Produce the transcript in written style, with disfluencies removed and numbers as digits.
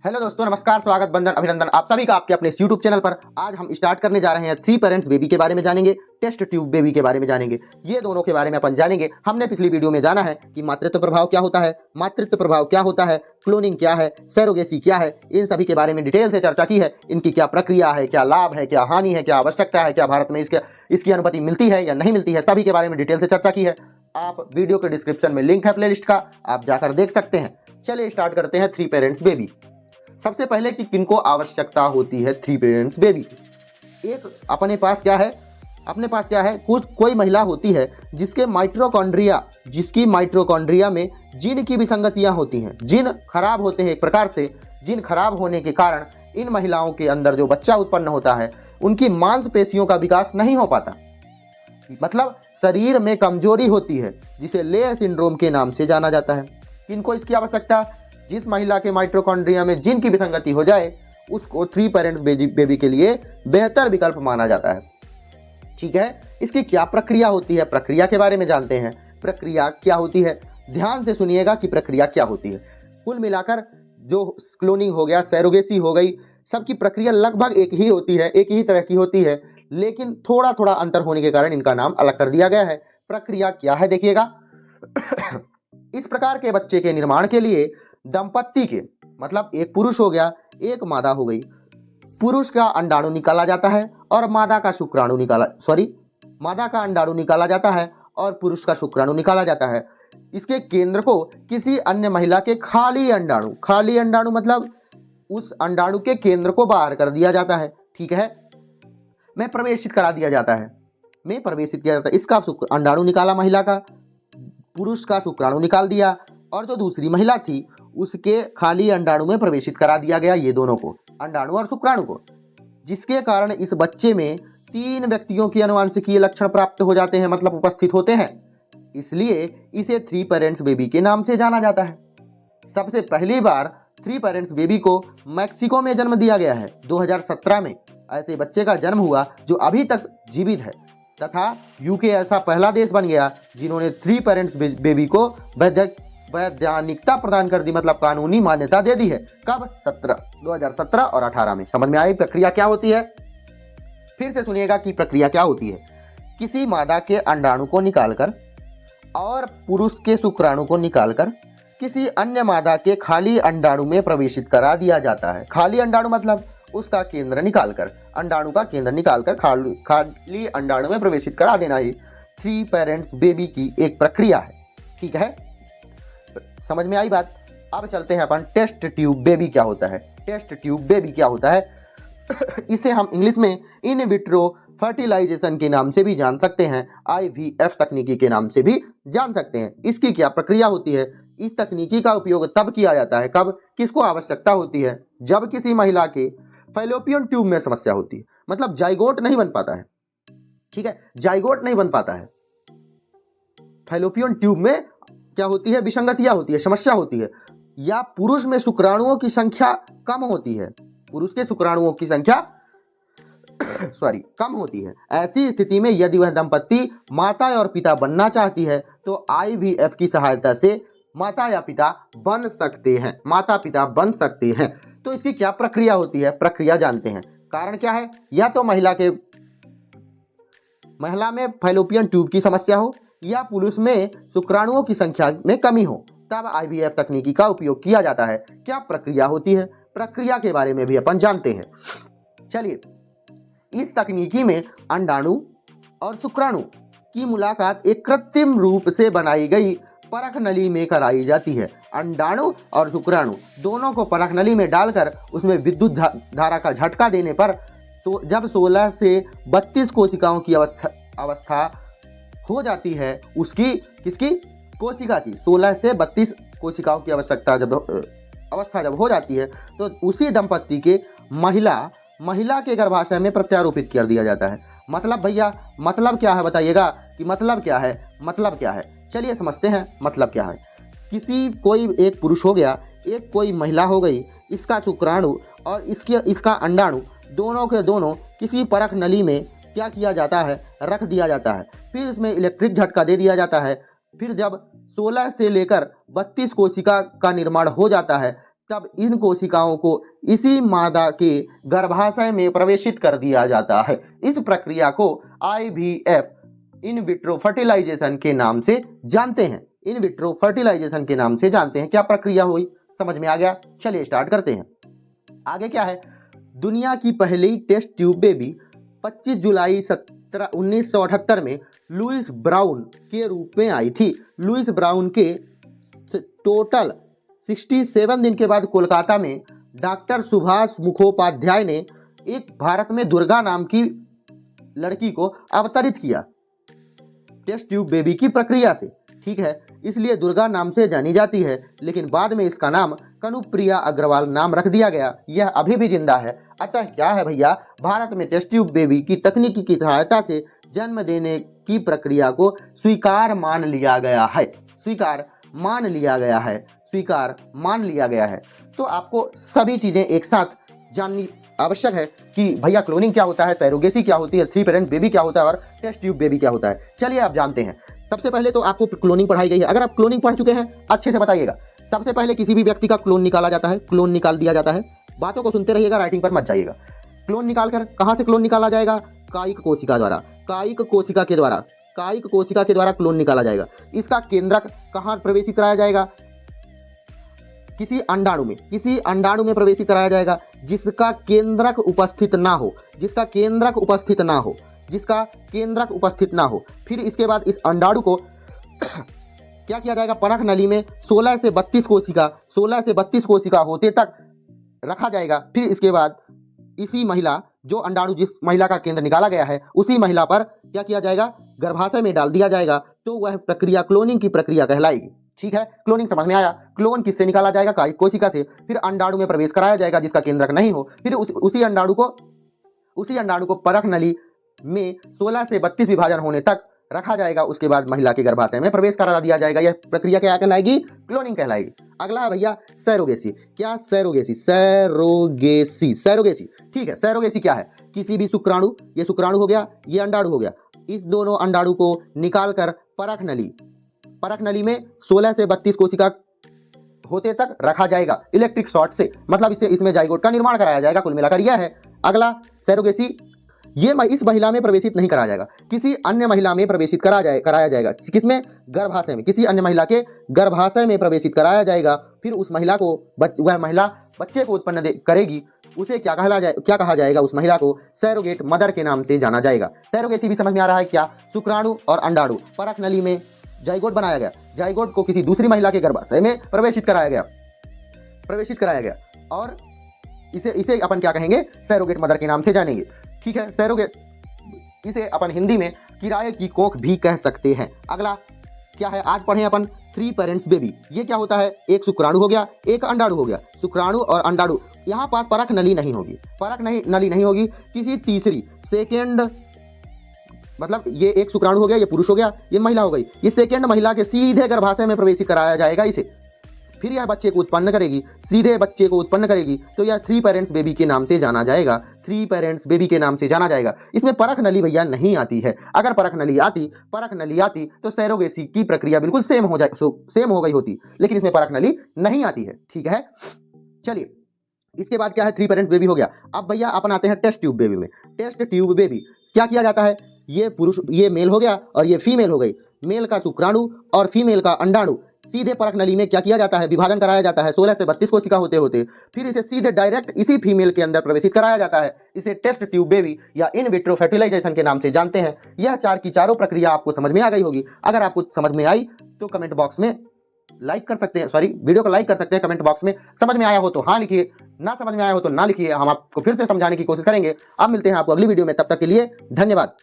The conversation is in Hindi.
हेलो दोस्तों, नमस्कार, स्वागत, वंदन, अभिनंदन आप सभी का आपके अपने इस YouTube चैनल पर। आज हम स्टार्ट करने जा रहे हैं 3 पेरेंट्स बेबी के बारे में जानेंगे, टेस्ट ट्यूब बेबी के बारे में जानेंगे। ये दोनों के बारे में अपन जानेंगे। हमने पिछली वीडियो में जाना है कि मातृत्व प्रभाव क्या होता है, मातृत्व प्रभाव क्या होता है, क्लोनिंग क्या है, सरोगेसी क्या है, इन सभी के बारे में डिटेल से चर्चा की है। इनकी क्या प्रक्रिया है, क्या लाभ है, क्या हानि है, क्या आवश्यकता है, क्या भारत में इसकी अनुमति मिलती है या नहीं मिलती है, सभी के बारे में डिटेल से चर्चा की है। आप वीडियो के डिस्क्रिप्शन में लिंक है प्लेलिस्ट का, आप जाकर देख सकते हैं। चलिए स्टार्ट करते हैं 3 पेरेंट्स बेबी। सबसे पहले कि किनको आवश्यकता होती है 3 पेरेंट्स बेबी की। एक अपने पास क्या है, कोई महिला होती है जिसकी माइटोकॉन्ड्रिया में जीन की विसंगतियां होती हैं। जीन खराब होते हैं। एक प्रकार से जीन खराब होने के कारण इन महिलाओं के अंदर जो बच्चा उत्पन्न होता है उनकी मांसपेशियों का विकास नहीं हो पाता, मतलब शरीर में कमजोरी होती है, जिसे ले सिंड्रोम के नाम से जाना जाता है। किनको इसकी आवश्यकता? जिस महिला के माइटोकॉन्ड्रिया में जीन की विसंगति हो जाए उसको 3 पेरेंट्स बेबी के लिए बेहतर विकल्प माना जाता है। ठीक है, इसकी क्या प्रक्रिया होती है, प्रक्रिया के बारे में जानते हैं। प्रक्रिया क्या होती है, ध्यान से सुनिएगा कि प्रक्रिया क्या होती है। कुल मिलाकर जो क्लोनिंग हो गया, सरोगेसी हो गई, सबकी प्रक्रिया लगभग एक ही होती है, एक ही तरह की होती है, लेकिन थोड़ा थोड़ा अंतर होने के कारण इनका नाम अलग कर दिया गया है। प्रक्रिया क्या है देखिएगा। इस प्रकार के बच्चे के निर्माण के लिए दंपत्ति के, मतलब एक पुरुष हो गया, एक मादा हो गई, पुरुष का अंडाणु निकाला जाता है और मादा का अंडाणु निकाला जाता है और पुरुष का शुक्राणु निकाला जाता है। इसके केंद्र को किसी अन्य महिला के खाली अंडाणु मतलब उस अंडाणु के केंद्र को बाहर कर दिया जाता है। ठीक है, में प्रवेशित करा दिया जाता है, इसका अंडाणु निकाला महिला का, पुरुष का शुक्राणु निकाल दिया और जो दूसरी महिला थी उसके खाली अंडाणु में प्रवेशित करा दिया गया, ये दोनों को, अंडाणु और शुक्राणु को, जिसके कारण इस बच्चे में 3 व्यक्तियों की आनुवंशिकीय लक्षण प्राप्त हो जाते हैं, मतलब उपस्थित होते हैं। इसलिए इसे 3 पेरेंट्स बेबी के नाम से जाना जाता है। सबसे पहली बार 3 पेरेंट्स बेबी को मैक्सिको में जन्म दिया गया है। 2017 में ऐसे बच्चे का जन्म हुआ जो अभी तक जीवित है, तथा यूके ऐसा पहला देश बन गया जिन्होंने 3 पेरेंट्स बेबी को वैधानिकता प्रदान कर दी, मतलब कानूनी मान्यता दे दी है। कब? 2017 और 18 में। समझ में आई प्रक्रिया क्या होती है? फिर से सुनिएगा कि प्रक्रिया क्या होती है। किसी मादा के अंडाणु को निकालकर और पुरुष के शुक्राणु को निकालकर किसी अन्य मादा के खाली अंडाणु में प्रवेशित करा दिया जाता है। खाली अंडाणु मतलब उसका केंद्र निकालकर, अंडाणु का केंद्र निकालकर खाली अंडाणु में प्रवेशित करा देना ही 3 पेरेंट्स बेबी की एक प्रक्रिया है। ठीक है, समझ में आई बात। अब चलते हैं अपन टेस्ट ट्यूब बेबी क्या होता है। टेस्ट ट्यूब बेबी क्या होता है इसे हम इंग्लिश में इन विट्रो फर्टिलाइजेशन के नाम से भी जान सकते हैं, IVF तकनीकी के नाम से भी जान सकते हैं। इसकी क्या प्रक्रिया होती है? इस तकनीकी का उपयोग तब किया जाता है, कब, किसको आवश्यकता होती है? जब किसी महिला के फैलोपियन ट्यूब में समस्या होती है, मतलब जाइगोट नहीं बन पाता है। ठीक है, जाइगोट नहीं बन पाता है। फैलोपियन ट्यूब में क्या होती है? विसंगतियां होती है, समस्या होती है, या पुरुष में शुक्राणुओं की संख्या कम होती है, पुरुष के शुक्राणुओं की संख्या कम होती है। ऐसी स्थिति में यदि वह दंपत्ति माता और पिता बनना चाहती है तो IVF की सहायता से माता या पिता बन सकते हैं। तो इसकी क्या प्रक्रिया होती है? प्रक्रिया जानते हैं। कारण क्या है? या तो महिला में फैलोपियन ट्यूब की समस्या हो या पुरुष में शुक्राणुओं की संख्या में कमी हो, तब IVF तकनीकी का उपयोग किया जाता है। क्या प्रक्रिया होती है? प्रक्रिया के बारे में भी अपन जानते हैं। चलिए, इस तकनीकी में अंडाणु और शुक्राणु की मुलाकात एक कृत्रिम रूप से बनाई गई परख नली में कराई जाती है। अंडाणु और शुक्राणु दोनों को परख नली में डालकर उसमें विद्युत धारा का झटका देने पर जब 16 से 32 कोशिकाओं की अवस्था हो जाती है, किसकी? कोशिका की 16 से 32 कोशिकाओं की अवस्था जब हो जाती है तो उसी दंपत्ति के महिला के गर्भाशय में प्रत्यारोपित कर दिया जाता है। मतलब भैया, मतलब क्या है बताइएगा कि मतलब क्या है? चलिए समझते हैं मतलब क्या है। कोई एक पुरुष हो गया, एक कोई महिला हो गई, इसका शुक्राणु और इसका अंडाणु दोनों के दोनों किसी परख नली में क्या किया जाता है? रख दिया जाता है। फिर इसमें इलेक्ट्रिक झटका दे दिया जाता है। फिर जब 16 से लेकर 32 कोशिका का निर्माण हो जाता है तब इन कोशिकाओं को इसी मादा के गर्भाशय में प्रवेशित कर दिया जाता है। इस प्रक्रिया को IVF इन विट्रो फर्टिलाइजेशन के नाम से जानते हैं। इन विट्रो फर्टिलाइजेशन के नाम से जानते हैं। क्या प्रक्रिया हुई, समझ में आ गया? चलिए स्टार्ट करते हैं। आगे क्या है? दुनिया की पहली टेस्ट ट्यूब बेबी 25 जुलाई 1978 में लुइस ब्राउन के रूप में आई थी। लुइस ब्राउन के टोटल 67 दिन के बाद कोलकाता में डॉक्टर सुभाष मुखोपाध्याय ने एक भारत में दुर्गा नाम की लड़की को अवतरित किया टेस्ट ट्यूब बेबी की प्रक्रिया से। ठीक है, इसलिए दुर्गा नाम से जानी जाती है, लेकिन बाद में इसका नाम कनुप्रिया अग्रवाल नाम रख दिया गया। यह अभी भी जिंदा है। अतः क्या है भैया, भारत में टेस्ट ट्यूब बेबी की तकनीकी की सहायता से जन्म देने की प्रक्रिया को स्वीकार मान लिया गया है। स्वीकार मान लिया गया है। स्वीकार मान लिया गया है। तो आपको सभी चीजें एक साथ जाननी आवश्यक है कि भैया क्लोनिंग क्या होता है, सैरोगेसी क्या होती है, 3 पेरेंट बेबी क्या होता है और टेस्ट ट्यूब बेबी क्या होता है। चलिए आप जानते हैं। सबसे पहले तो आपको क्लोनिंग पढ़ाई गई है। अगर आप क्लोनिंग पढ़ चुके हैं अच्छे से बताइएगा। सबसे पहले किसी भी व्यक्ति का क्लोन निकाला जाता है, क्लोन निकाल दिया जाता है। बातों को सुनते रहिएगा, राइटिंग पर मत जाइएगा। क्लोन निकालकर कहां से क्लोन निकाला जाएगा? कायिक कोशिका द्वारा। कायिक कोशिका के द्वारा, कायिक कोशिका के द्वारा क्लोन निकाला जाएगा। इसका केंद्रक कहां प्रवेशित कराया जाएगा? किसी अंडाणु में, किसी अंडाणु में प्रवेशित कराया जाएगा जिसका केंद्रक उपस्थित ना हो, जिसका केंद्रक उपस्थित ना हो, जिसका केंद्रक उपस्थित ना हो। फिर इसके बाद इस अंडाणु को क्या किया जाएगा? परख नली में 16 से 32 कोशिका, 16 से 32 कोशिका होते तक रखा जाएगा। फिर इसके बाद इसी महिला, जो अंडाणु जिस महिला का केंद्र निकाला गया है, उसी महिला पर क्या किया जाएगा? गर्भाशय में डाल दिया जाएगा। तो वह प्रक्रिया क्लोनिंग की प्रक्रिया कहलाएगी। ठीक है, क्लोनिंग समझ में आया। क्लोन किससे निकाला जाएगा? कायिक कोशिका से। फिर अंडाणु में प्रवेश कराया जाएगा जिसका केंद्रक नहीं हो। फिर उसी अंडाणु को परख नली में 16 से 32 विभाजन होने तक रखा जाएगा। उसके बाद महिला के गर्भाशय में प्रवेश करा दिया जाएगा। यह प्रक्रिया क्या कहलाएगी? क्लोनिंग कहलाएगी। अगला है भैया सैरोगेसी। क्या? सैरोगेसी। Surrogacy, surrogacy. ठीक है, सैरोगेसी क्या है? किसी भी शुक्राणु, ये शुक्राणु हो गया, ये अंडाणु हो गया, इस दोनों अंडाणु को निकालकर परख नली में 16 से 32 कोशिका होते तक रखा जाएगा इलेक्ट्रिक शॉर्ट से। मतलब इसमें जाइगोट का निर्माण कराया जाएगा। कुल मिलाकर यह है। अगला सैरोगेसी, ये इस महिला में प्रवेशित नहीं कराया जाएगा, किसी अन्य महिला में प्रवेशित कराया जाएगा। किसमें? गर्भाशय में। किसी अन्य महिला के गर्भाशय में प्रवेशित कराया जाएगा। फिर उस महिला को वह महिला बच्चे को उत्पन्न करेगी। उसे क्या कहा जाएगा? उस महिला को सैरोगेट मदर के नाम से जाना जाएगा। सैरोगेसी भी समझ में आ रहा है क्या? शुक्राणु और अंडाणु परख नली में जाइगोट बनाया गया, जाइगोट को किसी दूसरी महिला के गर्भाशय में प्रवेशित कराया गया और इसे अपन क्या कहेंगे? सैरोगेट मदर के नाम से जानेंगे। ठीक है, सैरोगेट, इसे अपन हिंदी में किराए की कोख भी कह सकते हैं। अगला क्या है? आज पढ़े अपन 3 पेरेंट्स बेबी। ये क्या होता है? एक शुक्राणु हो गया, एक अंडाणु हो गया। शुक्राणु और अंडाणु, यहाँ पास परख नली नहीं होगी, नली नहीं होगी। किसी तीसरी, सेकेंड, मतलब ये एक शुक्राणु हो गया, ये पुरुष हो गया, ये महिला हो गई। ये सेकेंड महिला के सीधे गर्भाशय में प्रवेशित कराया जाएगा इसे। फिर यह बच्चे को उत्पन्न करेगी, सीधे बच्चे को उत्पन्न करेगी। तो यह 3 पेरेंट्स बेबी के नाम से जाना जाएगा। 3 पेरेंट्स बेबी के नाम से जाना जाएगा। इसमें परख नली भैया नहीं आती है। अगर परख नली आती तो सैरोगेसी की प्रक्रिया बिल्कुल सेम हो गई होती, लेकिन इसमें परख नली नहीं आती है। ठीक है, चलिए इसके बाद क्या है? 3 पेरेंट्स बेबी हो गया। अब भैया अपन आते हैं टेस्ट ट्यूब बेबी में। टेस्ट ट्यूब बेबी क्या किया जाता है? ये पुरुष, ये मेल हो गया और ये फीमेल हो गई। मेल का शुक्राणु और फीमेल का अंडाणु सीधे परख नली में क्या किया जाता है? विभाजन कराया जाता है। 16 से 32 कोशिका होते होते फिर इसे सीधे डायरेक्ट इसी फीमेल के अंदर प्रवेशित कराया जाता है। इसे टेस्ट ट्यूब बेबी या इन विट्रो फर्टिलाइजेशन के नाम से जानते हैं। यह 4 की चारों प्रक्रिया आपको समझ में आ गई होगी। अगर आपको समझ में आई तो कमेंट बॉक्स में लाइक कर सकते हैं, वीडियो को लाइक कर सकते हैं। कमेंट बॉक्स में समझ में आया हो तो हाँ लिखिए, ना समझ में आया हो तो ना लिखिए। हम आपको फिर से समझाने की कोशिश करेंगे। अब मिलते हैं आपको अगली वीडियो में, तब तक के लिए धन्यवाद।